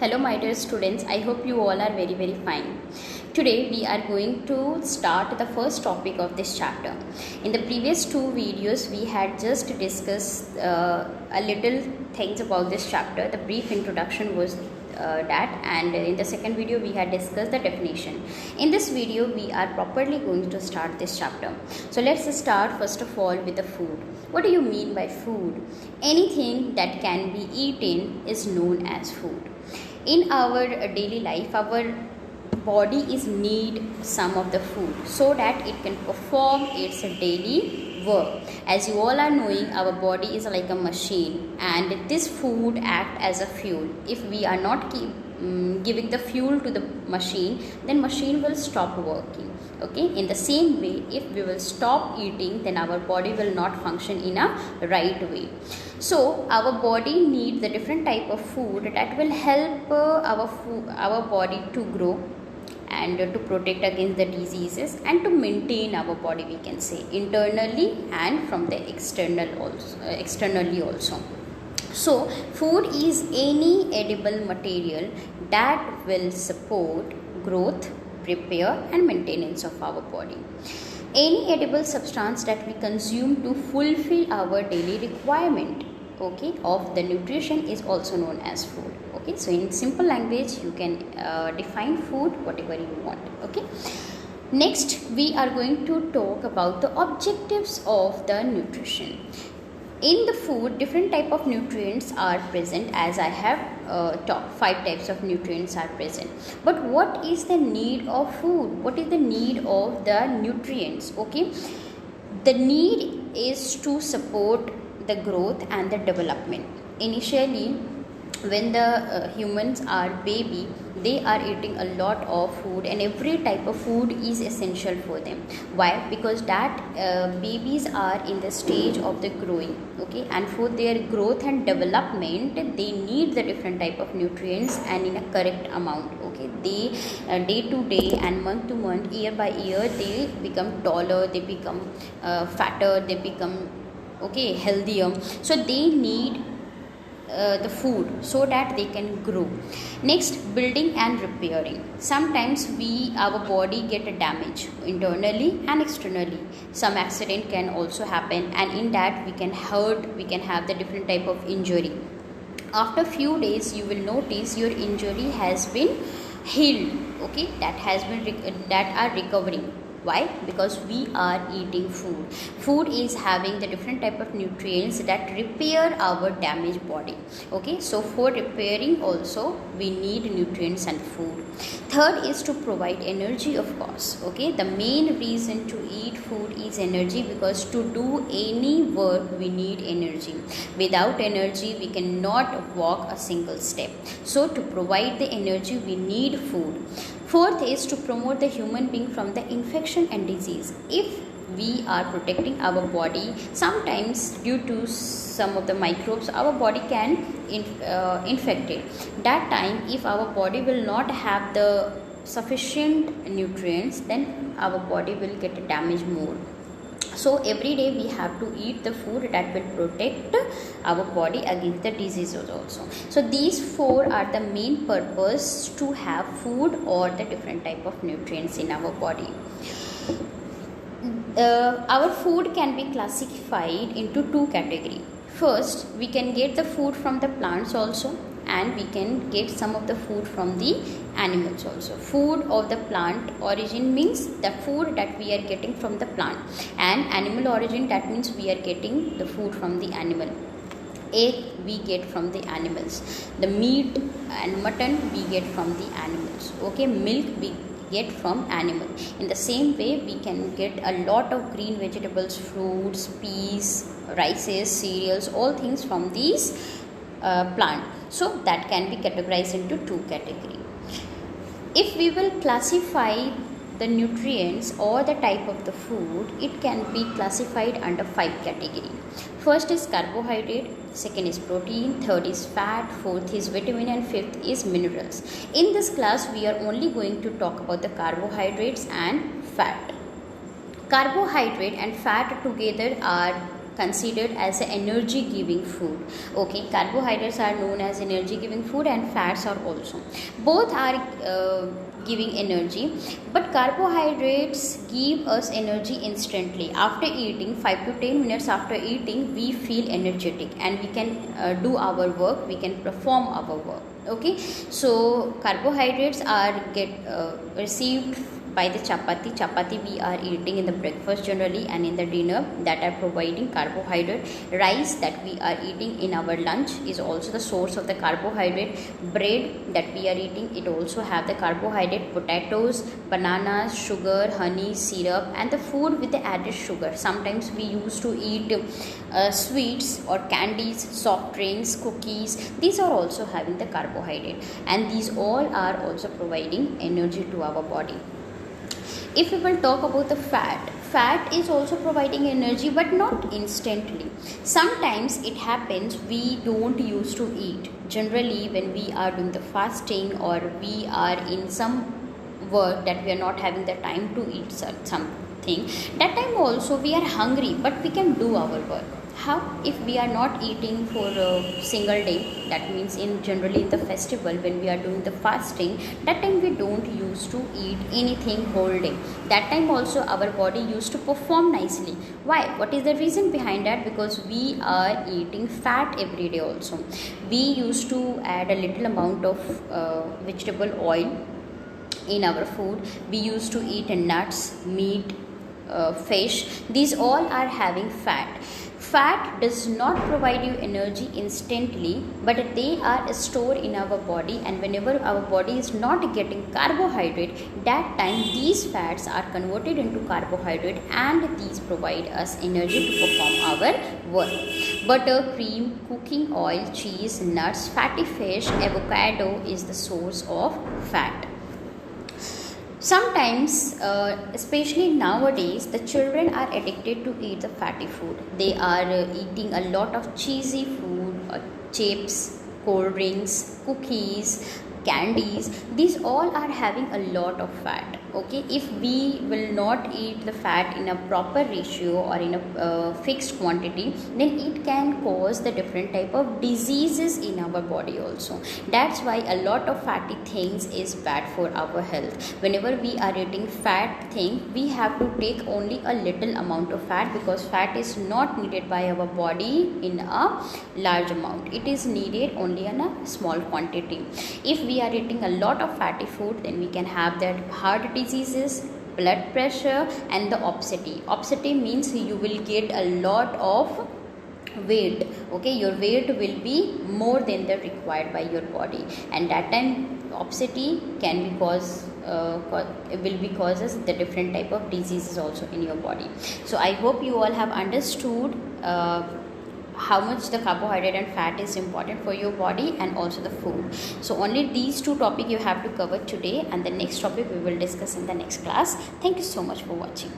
Hello, my dear students. I hope you all are very fine. Today, we are going to start the first topic of this chapter. In the previous two videos, we had just discussed a little things about this chapter. The brief introduction was that, and in the second video, we had discussed the definition. In this video, we are properly going to start this chapter. So, let's start first of all with the food. What do you mean by food? Anything that can be eaten is known as food. In our daily life, our body is need some of the food so that it can perform its daily work. As you all are knowing, our body is like a machine, and this food act as a fuel. If we are not giving the fuel to the machine, then machine will stop working. Okay, in the same way, if we will stop eating, then our body will not function in a right way. So our body needs the different type of food that will help our body to grow and to protect against the diseases and to maintain our body, we can say, internally and from the externally also. So food is any edible material that will support growth, repair and maintenance of our body. Any edible substance that we consume to fulfill our daily requirement, okay, of the nutrition is also known as food. Okay, so in simple language, you can define food whatever you want. Okay, next we are going to talk about the objectives of the nutrition. In the food, different type of nutrients are present. As I have talked, 5 types of nutrients are present. But what is the need of food? What is the need of the nutrients? Okay, the need is to support the growth and the development. Initially, when the humans are baby, they are eating a lot of food, and every type of food is essential for them. Why? Because that babies are in the stage of the growing, okay, and for their growth and development, they need the different type of nutrients and in a correct amount. Okay, they day to day and month to month, year by year, they become taller, they become fatter, they become healthier. So they need the food so that they can grow. Next, building and repairing. Sometimes our body get a damage internally and externally. Some accident can also happen, and in that we can hurt, we can have the different type of injury. After few days, you will notice your injury has been healed. Okay, that are recovering. Why? Because we are eating food. Food is having the different type of nutrients that repair our damaged body. Okay, so for repairing also we need nutrients and food. Third is to provide energy, of course. Okay, the main reason to eat food is energy, because to do any work we need energy. Without energy we cannot walk a single step. So to provide the energy we need food. Fourth is to promote the human being from the infection and disease. If we are protecting our body, sometimes due to some of the microbes, our body can infect it. That time, if our body will not have the sufficient nutrients, then our body will get damaged more. So every day we have to eat the food that will protect our body against the diseases also. So these 4 are the main purpose to have food or the different type of nutrients in our body. Our food can be classified into 2 categories. First, we can get the food from the plants also, and we can get some of the food from the animals also. Food of the plant origin means the food that we are getting from the plant, and animal origin, that means we are getting the food from the animal. Egg we get from the animals, the meat and mutton we get from the animals. Okay, milk we get from animal. In the same way, we can get a lot of green vegetables, fruits, peas, rices, cereals, all things from these plant. So that can be categorized into 2 categories. If we will classify the nutrients or the type of the food, it can be classified under 5 categories. First is carbohydrate, second is protein, third is fat, fourth is vitamin, and fifth is minerals. In this class, we are only going to talk about the carbohydrates and fat. Carbohydrate and fat together are considered as an energy giving food. Okay, carbohydrates are known as energy giving food, and fats are also. Both are giving energy, but carbohydrates give us energy instantly. After eating, 5 to 10 minutes after eating, we feel energetic and we can do our work, we can perform our work. Okay, so carbohydrates are received by the chapati we are eating in the breakfast generally, and in the dinner that are providing carbohydrate. Rice that we are eating in our lunch is also the source of the carbohydrate. Bread that we are eating, it also have the carbohydrate. Potatoes, bananas, sugar, honey, syrup, and the food with the added sugar. Sometimes we used to eat sweets or candies, soft drinks, cookies. These are also having the carbohydrate, and these all are also providing energy to our body. If we will talk about the fat is also providing energy, but not instantly. Sometimes it happens we don't used to eat. Generally, when we are doing the fasting or we are in some work that we are not having the time to eat something, that time also we are hungry, but we can do our work. How? If we are not eating for a single day, that means generally in the festival when we are doing the fasting, that time we don't used to eat anything whole day. That time also our body used to perform nicely. Why? What is the reason behind that? Because we are eating fat every day also. We used to add a little amount of vegetable oil in our food. We used to eat nuts, meat, fish. These all are having fat. Fat does not provide you energy instantly, but they are stored in our body, and whenever our body is not getting carbohydrate, that time these fats are converted into carbohydrate, and these provide us energy to perform our work. Butter, cream, cooking oil, cheese, nuts, fatty fish, avocado is the source of fat. Sometimes, especially nowadays, the children are addicted to eat the fatty food. They are eating a lot of cheesy food, chips, cold drinks, cookies, candies. These all are having a lot of fat. Okay, if we will not eat the fat in a proper ratio or in a fixed quantity, then it can cause the different type of diseases in our body also. That's why a lot of fatty things is bad for our health. Whenever we are eating fat thing, we have to take only a little amount of fat, because fat is not needed by our body in a large amount. It is needed only in a small quantity. If we are eating a lot of fatty food, then we can have that heart diseases, blood pressure, and the obesity. Obesity means you will get a lot of weight. Okay, your weight will be more than the required by your body, and that time obesity can be will be causes the different type of diseases also in your body. So I hope you all have understood how much the carbohydrate and fat is important for your body, and also the food. So only these two topics you have to cover today, and the next topic we will discuss in the next class. Thank you so much for watching.